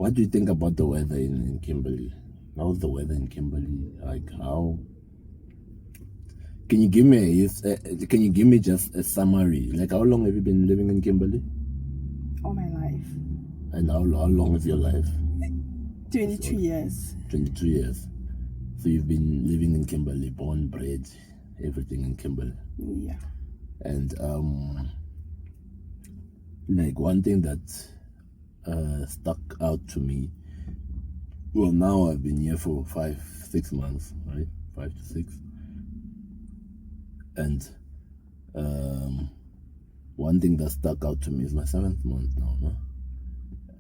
what do you think about the weather in Kimberley? How's the weather in Kimberley? Like how? Can you give me just a summary? Like how long have you been living in Kimberley? All my life. And how long is your life? 22 years. 22 years. So you've been living in Kimberley, born, bred, everything in Kimberley. Yeah. And like one thing that stuck out to me. Well, now I've been here for 5-6 months, right? 5 to 6. And one thing that stuck out to me is my 7th month now, no?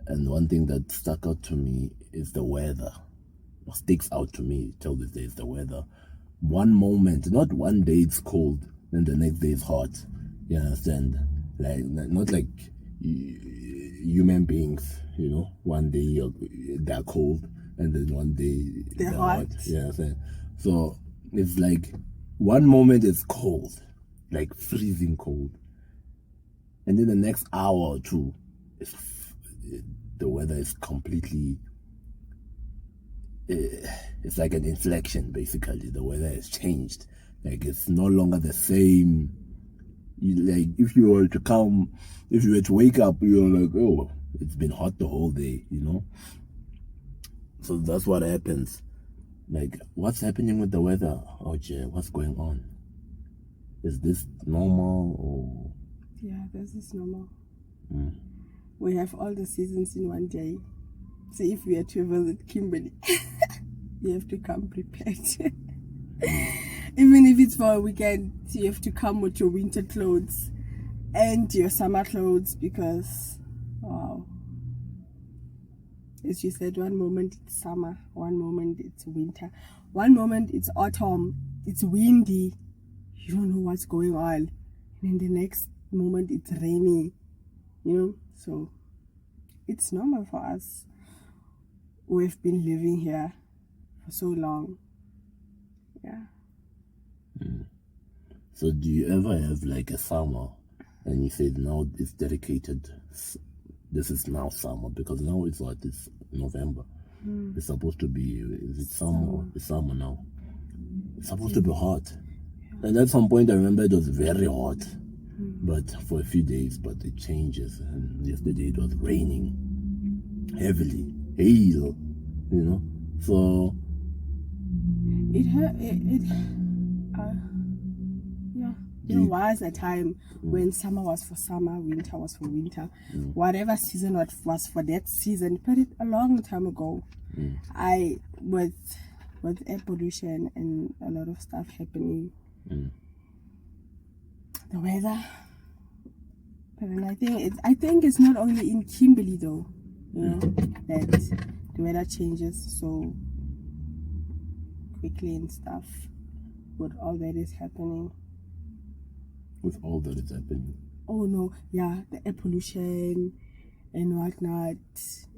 And one thing that stuck out to me is the weather. What sticks out to me till this day is the weather. One moment, not one day it's cold, then the next day it's hot. You understand? Like not like human beings, you know. One day they're cold, and then one day they're hot. You understand? So it's like one moment it's cold, like freezing cold, and then the next hour or two, the weather is completely. It's like an inflection, basically. The weather has changed. Like it's no longer the same. Like if you were to wake up, you're like, oh, it's been hot the whole day, you know. So that's what happens. Like, what's happening with the weather? Oh, Jay, what's going on? Is this normal or? Yeah, this is normal. We have all the seasons in one day. So if we are to visit Kimberley, you have to come prepared. Even if it's for a weekend, you have to come with your winter clothes and your summer clothes because, wow. As you said, one moment it's summer, one moment it's winter, one moment it's autumn, it's windy, you don't know what's going on. And then the next moment it's rainy, you know, so it's normal for us. We've been living here for so long. Yeah. So do you ever have like a summer and you said now it's dedicated, this is now summer, because now it's what, it's November. It's supposed to be, is it summer? It's summer now. It's supposed to be hot. And at some point I remember it was very hot, but for a few days, but it changes. And yesterday it was raining heavily, hail, you know. So there was a time when summer was for summer, winter was for winter. Whatever season was for that season, but it a long time ago. With air pollution and a lot of stuff happening, the weather. But then I think it's not only in Kimberley though, you know, that the weather changes so quickly and stuff with all that is happening. With all that is happening. Oh no, yeah, the air pollution and whatnot,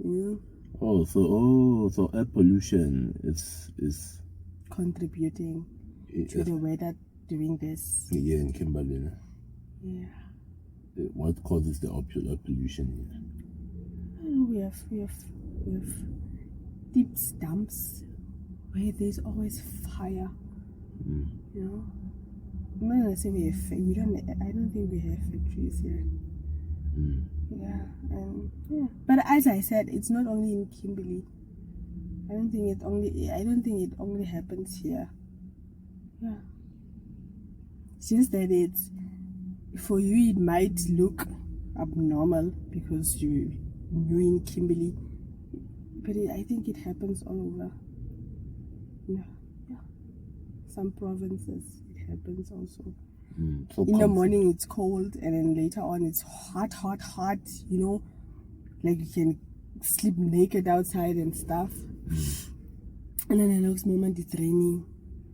you know. So air pollution is contributing to the weather during this. Yeah, in Kimberley. Yeah. What causes the air pollution? We have deep dumps where there's always fire. You know. I'm not gonna say we have. I don't think we have factories here. Yeah, and yeah. But as I said, it's not only in Kimberley. I don't think it only happens here. Yeah. It's just that it's for you. It might look abnormal because you're in Kimberley, but I think it happens all over. Yeah. Some provinces. Happens also. So in the morning it's cold and then later on it's hot, you know, like you can sleep naked outside and stuff. And then the next moment it's raining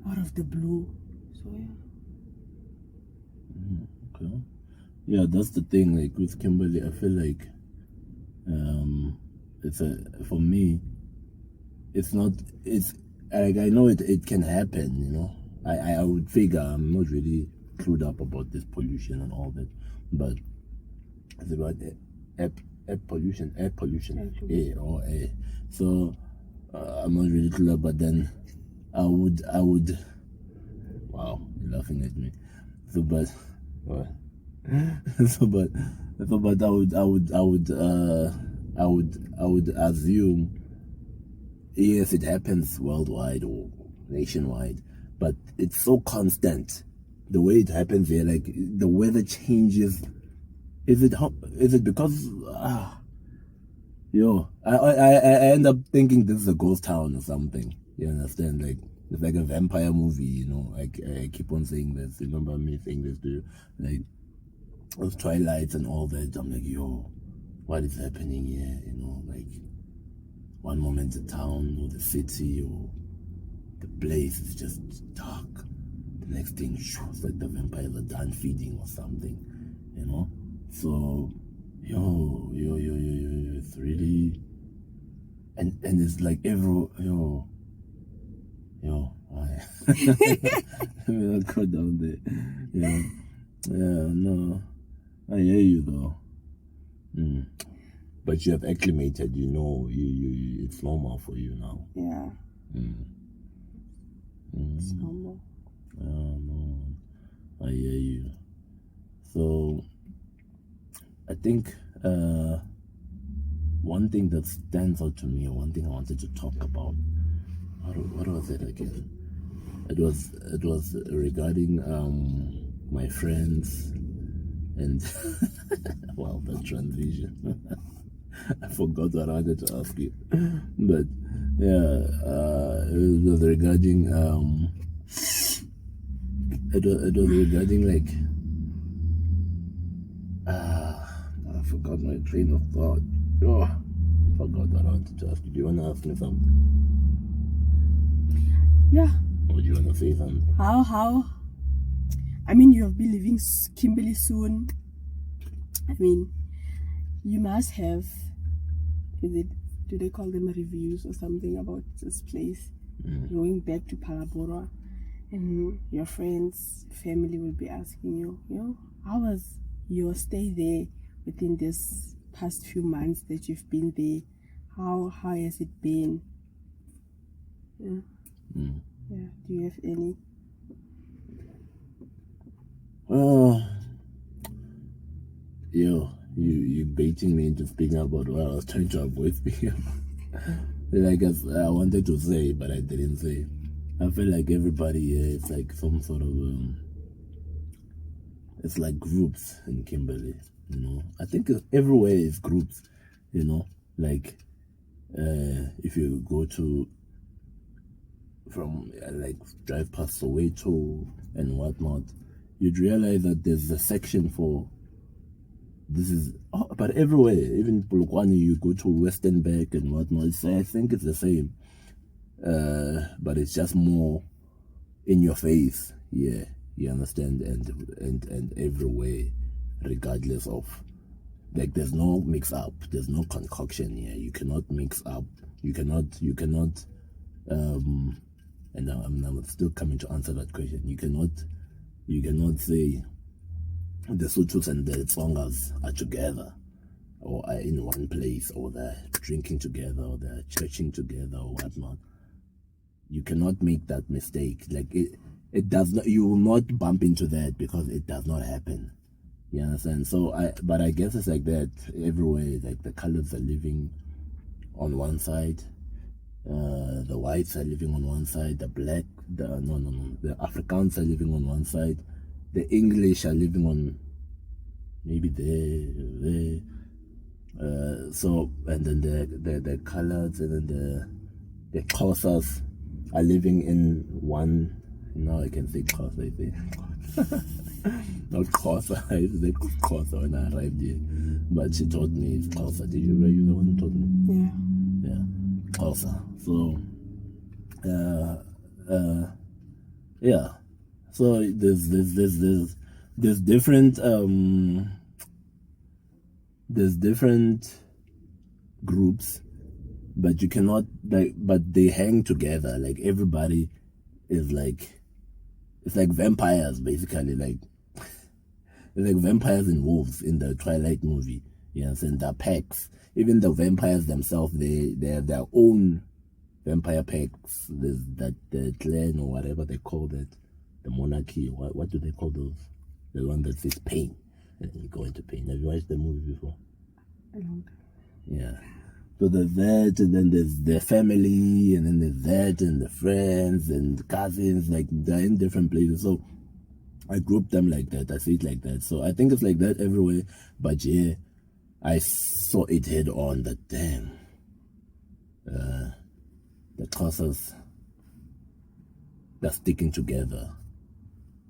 out of the blue. So yeah. Okay. Yeah, that's the thing, like with Kimberley, I feel like for me it's like I know it can happen, you know. I would figure, I'm not really clued up about this pollution and all that, but it's about air pollution, air or air. So I'm not really clear, but then I would. Wow, you're laughing at me. So, but what? but I would assume, yes, it happens worldwide or nationwide, but it's so constant. The way it happens here, like the weather changes. Is it because I end up thinking this is a ghost town or something. You understand? Like it's like a vampire movie, you know. Like I keep on saying this. Remember me saying this to you? Like those Twilights and all that. I'm like, yo, what is happening here? You know, like one moment the town or the city or the place is just dark. The next thing, it's like the vampires are done feeding or something, you know. So, yo, it's really, and it's like let me not go down there. No, I hear you though. But you have acclimated, you know, you it's normal for you now. Yeah. It's normal. No, I hear you. So, I think one thing that stands out to me, or one thing I wanted to talk about, what was it again? It was regarding my friends and wow, that transition. I forgot what I wanted to ask you, but yeah, it was regarding it was regarding like I forgot my train of thought. Oh, I forgot what I wanted to ask you. Do you want to ask me something? Yeah. Or do you want to say something? How? I mean, you have been leaving Kimberley soon. I mean, you must have. Do they call them reviews or something about this place? Going back to Palabora, and your friends, family will be asking you, how was your stay there within this past few months that you've been there? How has it been? Yeah. Yeah. Do you have any? You baiting me into speaking about what I was trying to avoid speaking about. Like I wanted to say, but I didn't say. I feel like everybody here, it's like some sort of it's like groups in Kimberley, you know. I think everywhere is groups, you know. Like if you go to from like drive past Soweto and whatnot, you'd realize that there's a section for this is but everywhere, even Polokwane, you go to Westernburg and whatnot, I think it's the same, but it's just more in your face. Yeah, you understand, and everywhere, regardless of, like, there's no mix up, there's no concoction here. You cannot mix up, you cannot and I'm still coming to answer that question. You cannot say the Sothos and the Tsongas are together or are in one place, or they're drinking together, or they're churching together, or whatnot. You cannot make that mistake. Like it does not. You will not bump into that because it does not happen. You understand? So but I guess it's like that everywhere. Like the colors are living on one side, the whites are living on one side, the Afrikaans are living on one side, the English are living on maybe there. So, and then the colors, and then the Xhosas are living in one. Now I can say Xhosa, I think. Not Xhosa, I used to say Xhosa when I arrived here, but she told me it's Xhosa. Did you? Were you the one who told me? Yeah, Xhosa. So, yeah. So there's different groups, but you cannot, like, but they hang together. Like everybody is like, it's like vampires basically. Like it's like vampires and wolves in the Twilight movie. Yes, and the packs. Even the vampires themselves, they have their own vampire packs. There's that the clan or whatever they call that, the monarchy. What do they call those? The one that says pain, and you go into pain. Have you watched the movie before? I don't. Yeah. So there's that, and then there's their family, and then there's that, and the friends and cousins. Like they're in different places. So I group them like that. I see it like that. So I think it's like that everywhere. But yeah, I saw it head on that damn. The classes, they're sticking together.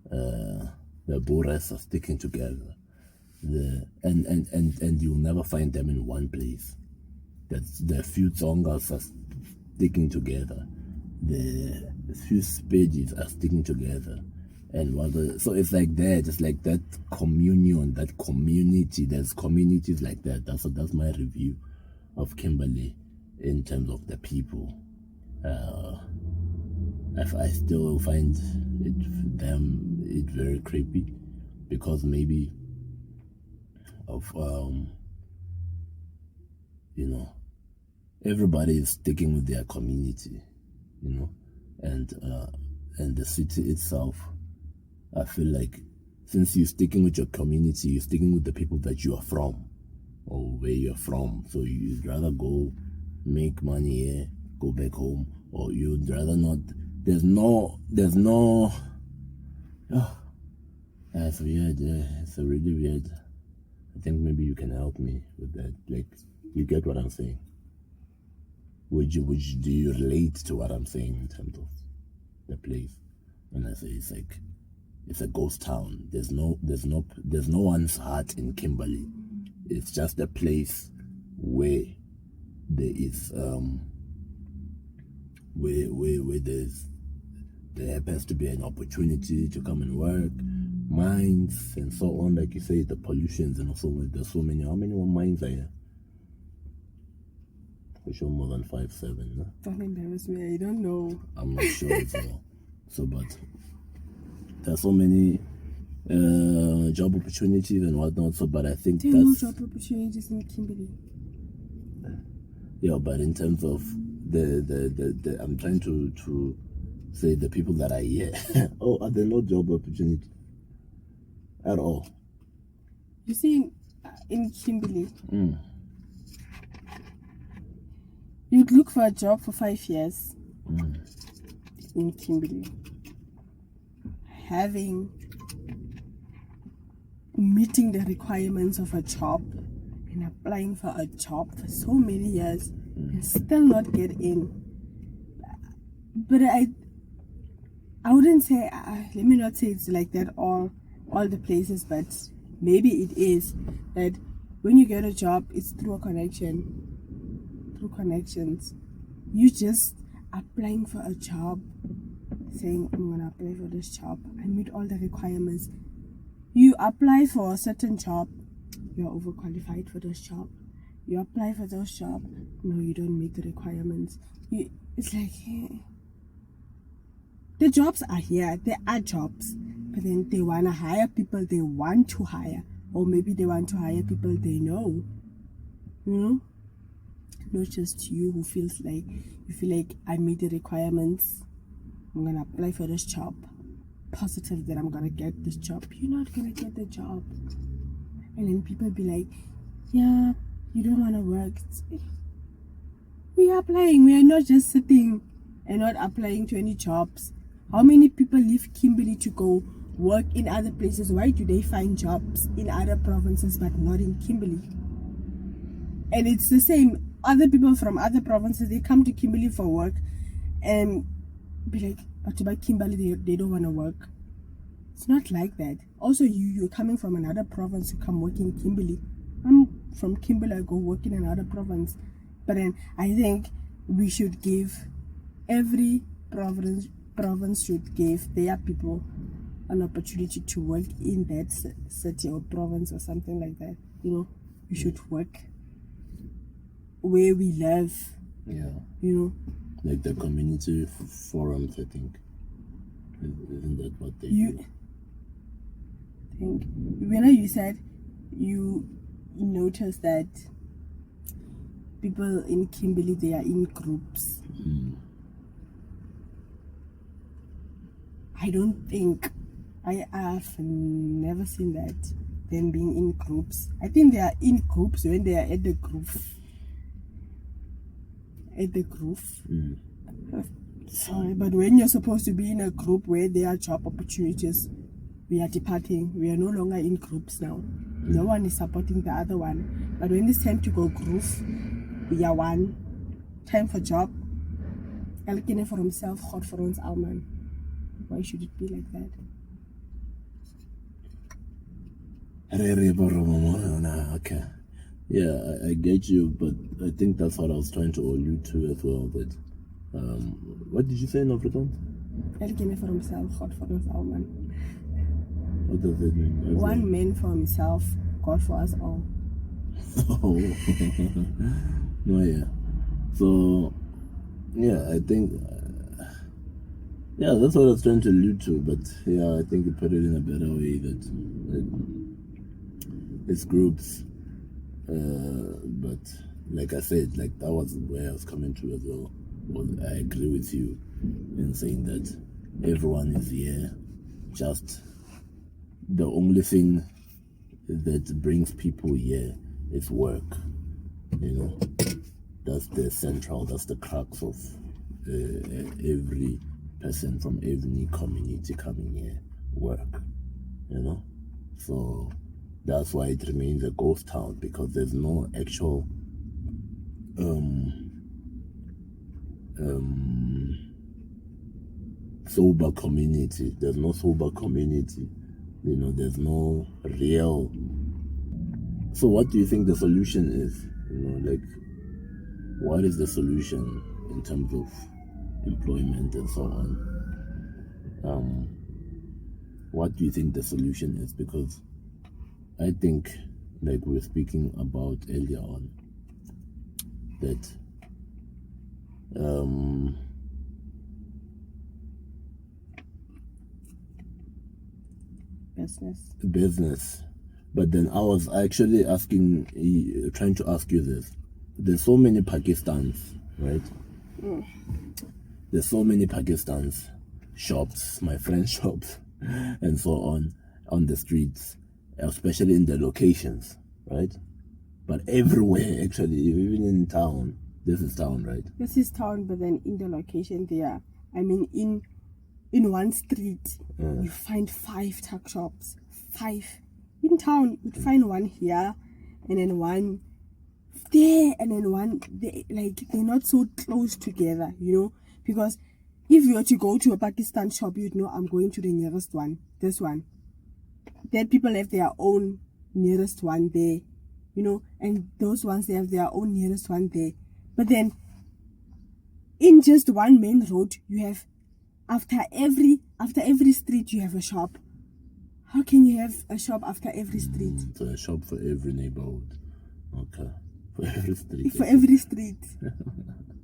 The Boras are sticking together. And you'll never find them in one place. The few Tsongas are sticking together. The few Spedis are sticking together. And so it's like that. It's like that communion, that community. There's communities like that. That's my review of Kimberley in terms of the people. I still find it very creepy because maybe of everybody is sticking with their community, and the city itself. I feel like since you're sticking with your community, you're sticking with the people that you are from or where you're from. So you'd rather go make money here, go back home, or you'd rather not. There's no. Oh, that's weird. Yeah, it's a really weird. I think maybe you can help me with that. Like, you get what I'm saying? Do you relate to what I'm saying in terms of the place? When I say it's a ghost town. There's no one's heart in Kimberley. It's just a place where there is where there happens to be an opportunity to come and work, mines and so on. Like you say, the pollutions and also there's so many. How many more mines are here? For sure, more than 5-7. No? Don't embarrass me. I don't know. I'm not sure as well. So, but there's so many job opportunities and whatnot. So, but I think there are no job opportunities in Kimberley. Yeah, but in terms of the I'm trying to say the people that are here. Oh, are there no job opportunities at all? You see, in Kimberley, you'd look for a job for 5 years in Kimberley, meeting the requirements of a job and applying for a job for so many years and still not get in. But I wouldn't say, let me not say it's like that all the places, but maybe it is that when you get a job, it's through a connection, through connections. You just applying for a job, saying, I'm going to apply for this job. I meet all the requirements. You apply for a certain job, you're overqualified for this job. You apply for this job, no, you don't meet the requirements. It's like, the jobs are here, there are jobs, but then they want to hire people they want to hire, or maybe they want to hire people they know, not just you who feels like, you feel like I meet the requirements, I'm going to apply for this job, positive that I'm going to get this job. You're not going to get the job. And then people be like, yeah, you don't want to work. We are applying. We are not just sitting and not applying to any jobs. How many people leave Kimberley to go work in other places? Why do they find jobs in other provinces but not in Kimberley? And it's the same. Other people from other provinces, they come to Kimberley for work and be like, but about Kimberley, they don't want to work. It's not like that. Also, you're coming from another province to come work in Kimberley. I'm from Kimberley, I go work in another province. But then I think we should give every province should give their people an opportunity to work in that city or province or something like that. We should work where we live. Yeah. Like the community forums, I think. Isn't that what they do? When you said you notice that people in Kimberley, they are in groups. I don't think, I have never seen that, them being in groups. I think they are in groups when they are at the groove. Sorry, but when you're supposed to be in a group where there are job opportunities, we are departing. We are no longer in groups now. No one is supporting the other one. But when it's time to go groove, we are one. Time for job. Elkene for himself, God for ons alman. Why should it be like that? Okay. Yeah, I get you, but I think that's what I was trying to allude to as well. That what did you say in Afrikaans? Elkene for himself, God for ons alman. What does it mean? One man for himself, God for us all. Oh, no, yeah. So, yeah, I think, yeah, that's what I was trying to allude to. But yeah, I think you put it in a better way that it's groups. But like I said, like that was where I was coming to as well. I agree with you in saying that everyone is here. Just the only thing that brings people here is work. You know, that's the central, that's the crux of every person from every community coming here. Work. You know, so that's why it remains a ghost town, because there's no actual sober community. There's no sober community. You know, there's no real. So what do you think the solution is? You know, like, what is the solution in terms of employment and so on? What do you think the solution is? Because I think, like we were speaking about earlier on, that business. But then I was actually trying to ask you this. There's so many Pakistans, right? There's so many Pakistans shops, my friends' shops, and so on the streets, especially in the locations, right? But everywhere, actually, even in town. This is town, right? This is town, but then in the location there, I mean, in one street, you find 5 tuck shops. 5. In town, you'd find one here, and then one there, and then one there. Like, they're not so close together, you know? Because if you were to go to a Pakistan shop, you'd know I'm going to the nearest one, this one. Then people have their own nearest one there, you know? And those ones, they have their own nearest one there. But then, in just one main road, you have, after every street, you have a shop. How can you have a shop after every street? So a shop for every neighborhood. Okay. For every street. For every street.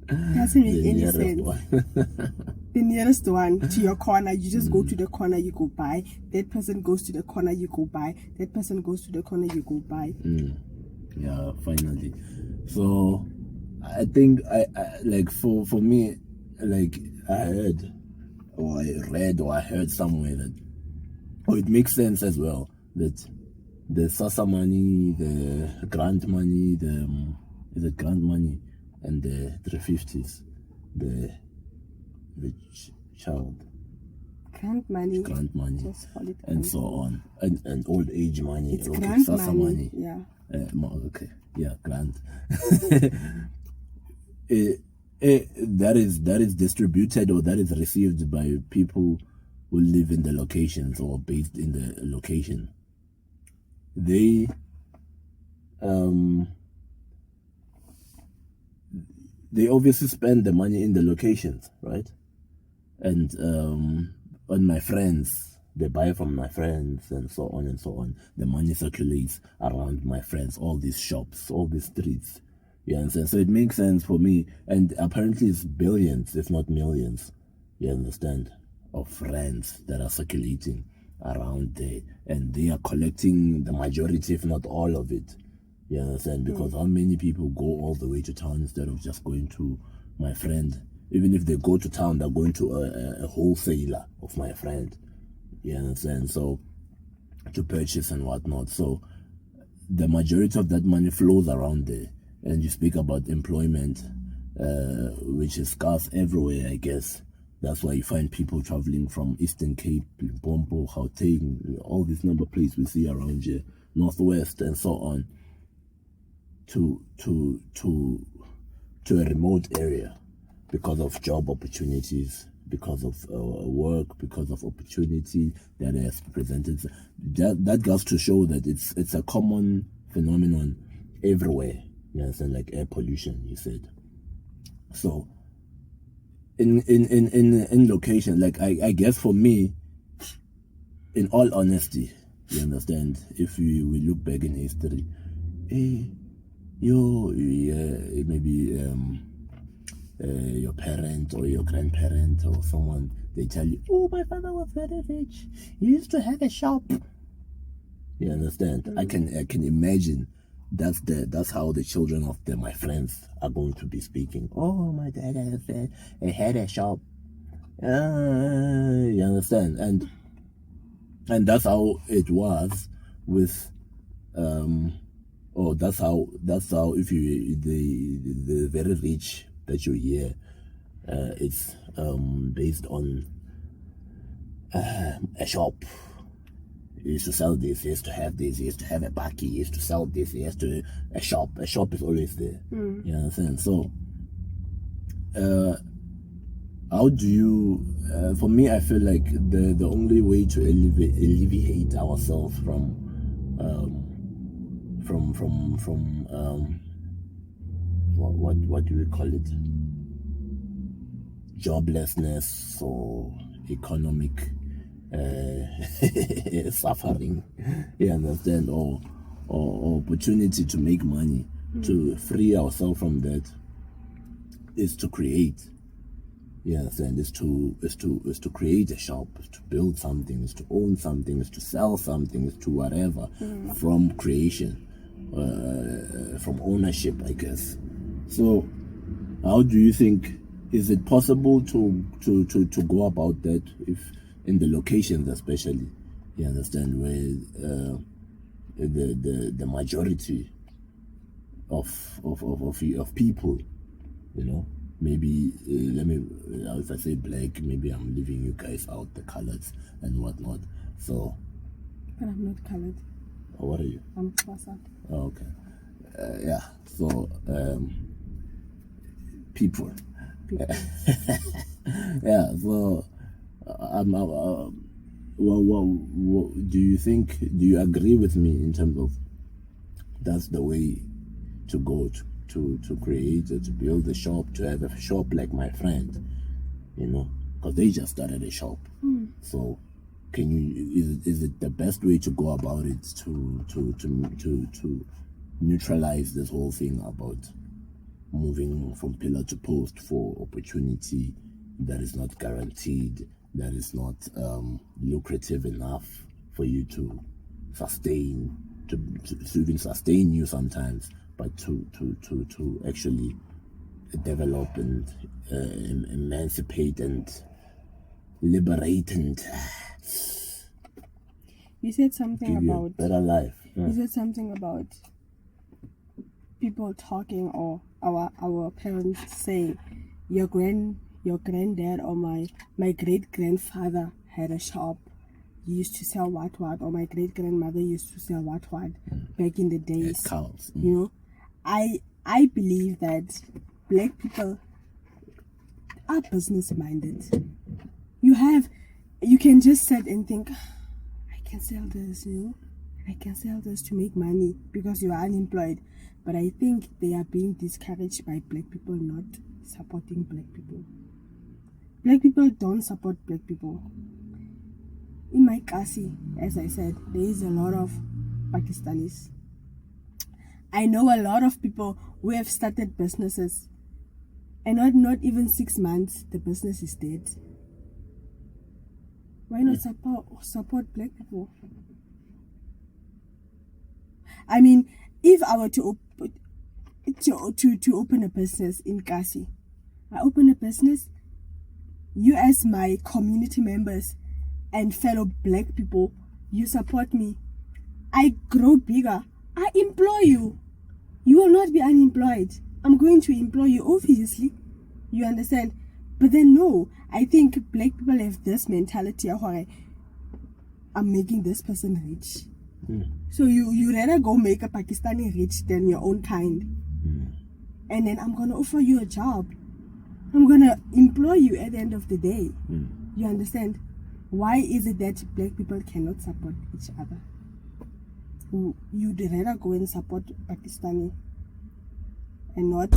Doesn't make any sense. The nearest one to your corner, you just go to the corner, you go buy. That person goes to the corner, you go buy. That person goes to the corner, you go buy. Yeah, finally. So I think I like for me, like I heard or I read or I heard somewhere that it makes sense as well that the SASSA money, the grant money, is it grant money, and the 350s, the child Grant money, just call it and so on, and old age money. It's okay, grant SASSA money. Yeah. Okay. Yeah, grant. That is distributed or that is received by people who live in the locations or based in the location. They obviously spend the money in the locations, right? And on my friends, they buy from my friends and so on and so on. The money circulates around my friends, all these shops, all these streets. You understand? So it makes sense for me. And apparently it's billions, if not millions, you understand, of friends that are circulating around there. And they are collecting the majority, if not all of it. You understand? Because how many people go all the way to town instead of just going to my friend? Even if they go to town, they're going to a wholesaler of my friend. You understand? So to purchase and whatnot. So the majority of that money flows around there. And you speak about employment, which is scarce everywhere, I guess. That's why you find people traveling from Eastern Cape, Limpopo, Gauteng, all these number plates we see around here, Northwest and so on, to a remote area because of job opportunities, because of work, because of opportunity that has presented. That goes to show that it's a common phenomenon everywhere. You understand, like air pollution, you said. So in location, like I guess for me, in all honesty, you understand, if we look back in history, maybe your parent or your grandparent or someone, they tell you, oh, my father was very rich, he used to have a shop. You understand? I can imagine that's how the children of my friends are going to be speaking. Oh, my dad had a shop. You understand? And that's how it was with that's how if you the very rich that you hear, it's based on a shop. He used to sell this, he used to have this, he used to have a bakkie, he used to sell this, he has to a shop is always there. You understand? So how do you for me, I feel like the only way to alleviate ourselves from what do we call it, joblessness or economic suffering, you understand, or opportunity to make money, to free ourselves from that, is to create. You understand? Is to create a shop, is to build something, is to own something, is to sell something, is to whatever, from creation, from ownership, I guess. So how do you think, is it possible to go about that, if in the locations especially, you understand, where the majority of people, you know, maybe let me, if I say black, maybe I'm leaving you guys out, the colors and whatnot. So, But I'm not colored. Oh, what are you? I'm Xhosa. Oh, okay. Yeah. So, people. Yeah. So, well, do you agree with me in terms of that's the way to go to create, to build a shop, to have a shop like my friend, you know, because they just started a shop. So is it the best way to go about it to neutralize this whole thing about moving from pillar to post for opportunity that is not guaranteed, that is not lucrative enough for you to sustain, to even sustain you sometimes, but to actually develop and emancipate and liberate and You said something give you a about better life. You said something about people talking, or our parents saying, your granddad or my great grandfather had a shop, he used to sell what, or my great grandmother used to sell what back in the days. Cows. You know, I believe that black people are business minded. You can just sit and think, I can sell this, you know, I can sell this to make money because you are unemployed. But I think they are being discouraged by black people not supporting black people. Black people don't support black people. In my Kasi, as I said, there is a lot of Pakistanis. I know a lot of people who have started businesses, and not even 6 months, the business is dead. Why not support black people? I mean, if I were to open a business in Kasi, I open a business, you as my community members and fellow black people, you support me. I grow bigger. I employ you. You will not be unemployed. I'm going to employ you, obviously. You understand? But then no, I think black people have this mentality of I'm making this person rich. So you rather go make a Pakistani rich than your own kind. And then I'm gonna offer you a job. I'm gonna employ you at the end of the day. You understand? Why is it that black people cannot support each other? You'd rather go and support Pakistani and not